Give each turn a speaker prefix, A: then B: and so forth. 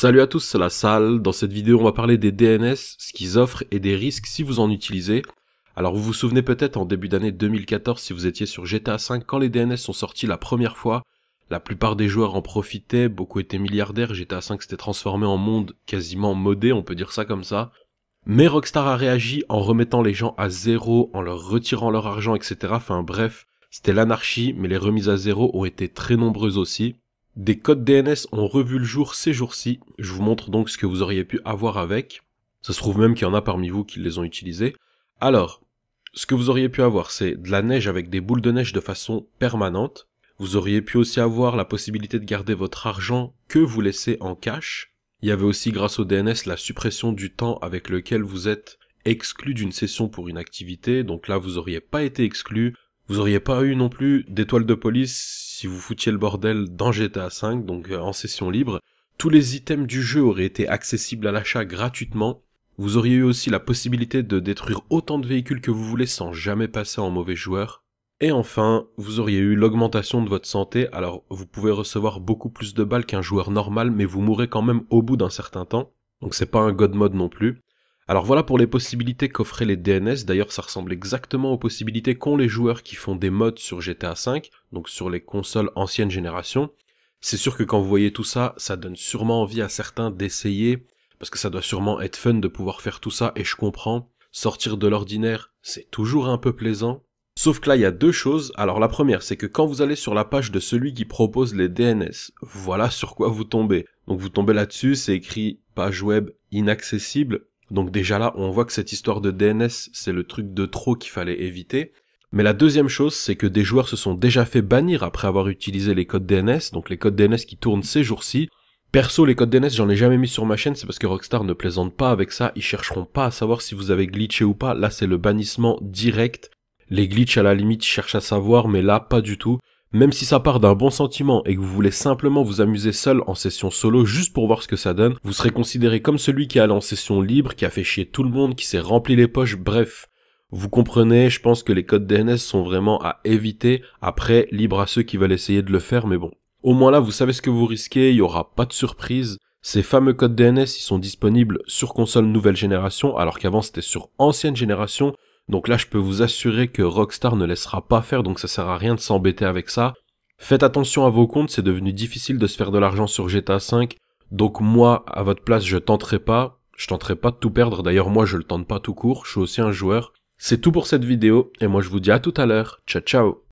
A: Salut à tous, c'est la salle. Dans cette vidéo, on va parler des DNS, ce qu'ils offrent et des risques si vous en utilisez. Alors vous vous souvenez peut-être en début d'année 2014 si vous étiez sur GTA V, quand les DNS sont sortis la première fois, la plupart des joueurs en profitaient, beaucoup étaient milliardaires, GTA V s'était transformé en monde quasiment modé, on peut dire ça comme ça. Mais Rockstar a réagi en remettant les gens à zéro, en leur retirant leur argent, etc. Enfin bref, c'était l'anarchie, mais les remises à zéro ont été très nombreuses aussi. Des codes DNS ont revu le jour ces jours-ci, je vous montre donc ce que vous auriez pu avoir avec. Ça se trouve même qu'il y en a parmi vous qui les ont utilisés. Alors, ce que vous auriez pu avoir, c'est de la neige avec des boules de neige de façon permanente. Vous auriez pu aussi avoir la possibilité de garder votre argent que vous laissez en cash. Il y avait aussi, grâce au DNS, la suppression du temps avec lequel vous êtes exclu d'une session pour une activité. Donc là, vous auriez pas été exclu. Vous auriez pas eu non plus d'étoiles de police si vous foutiez le bordel dans GTA V, donc en session libre. Tous les items du jeu auraient été accessibles à l'achat gratuitement. Vous auriez eu aussi la possibilité de détruire autant de véhicules que vous voulez sans jamais passer en mauvais joueur. Et enfin, vous auriez eu l'augmentation de votre santé. Alors, vous pouvez recevoir beaucoup plus de balles qu'un joueur normal, mais vous mourrez quand même au bout d'un certain temps. Donc c'est pas un god mode non plus. Alors voilà pour les possibilités qu'offraient les DNS, d'ailleurs ça ressemble exactement aux possibilités qu'ont les joueurs qui font des mods sur GTA V, donc sur les consoles ancienne génération. C'est sûr que quand vous voyez tout ça, ça donne sûrement envie à certains d'essayer, parce que ça doit sûrement être fun de pouvoir faire tout ça, et je comprends, sortir de l'ordinaire, c'est toujours un peu plaisant. Sauf que là il y a deux choses. Alors la première, c'est que quand vous allez sur la page de celui qui propose les DNS, voilà sur quoi vous tombez. Donc vous tombez là-dessus, c'est écrit page web inaccessible. Donc déjà là, on voit que cette histoire de DNS, c'est le truc de trop qu'il fallait éviter. Mais la deuxième chose, c'est que des joueurs se sont déjà fait bannir après avoir utilisé les codes DNS, donc les codes DNS qui tournent ces jours-ci. Perso, les codes DNS, j'en ai jamais mis sur ma chaîne, c'est parce que Rockstar ne plaisante pas avec ça, ils chercheront pas à savoir si vous avez glitché ou pas, là c'est le bannissement direct. Les glitches à la limite, ils cherchent à savoir, mais là, pas du tout. Même si ça part d'un bon sentiment et que vous voulez simplement vous amuser seul en session solo juste pour voir ce que ça donne, vous serez considéré comme celui qui est allé en session libre, qui a fait chier tout le monde, qui s'est rempli les poches, bref. Vous comprenez, je pense que les codes DNS sont vraiment à éviter. Après, libre à ceux qui veulent essayer de le faire, mais bon. Au moins là, vous savez ce que vous risquez, il y aura pas de surprise. Ces fameux codes DNS, ils sont disponibles sur console nouvelle génération, alors qu'avant c'était sur ancienne génération. Donc là, je peux vous assurer que Rockstar ne laissera pas faire, donc ça sert à rien de s'embêter avec ça. Faites attention à vos comptes, c'est devenu difficile de se faire de l'argent sur GTA V. Donc moi, à votre place, je tenterai pas de tout perdre. D'ailleurs, moi, je le tente pas tout court, je suis aussi un joueur. C'est tout pour cette vidéo, et moi je vous dis à tout à l'heure. Ciao, ciao.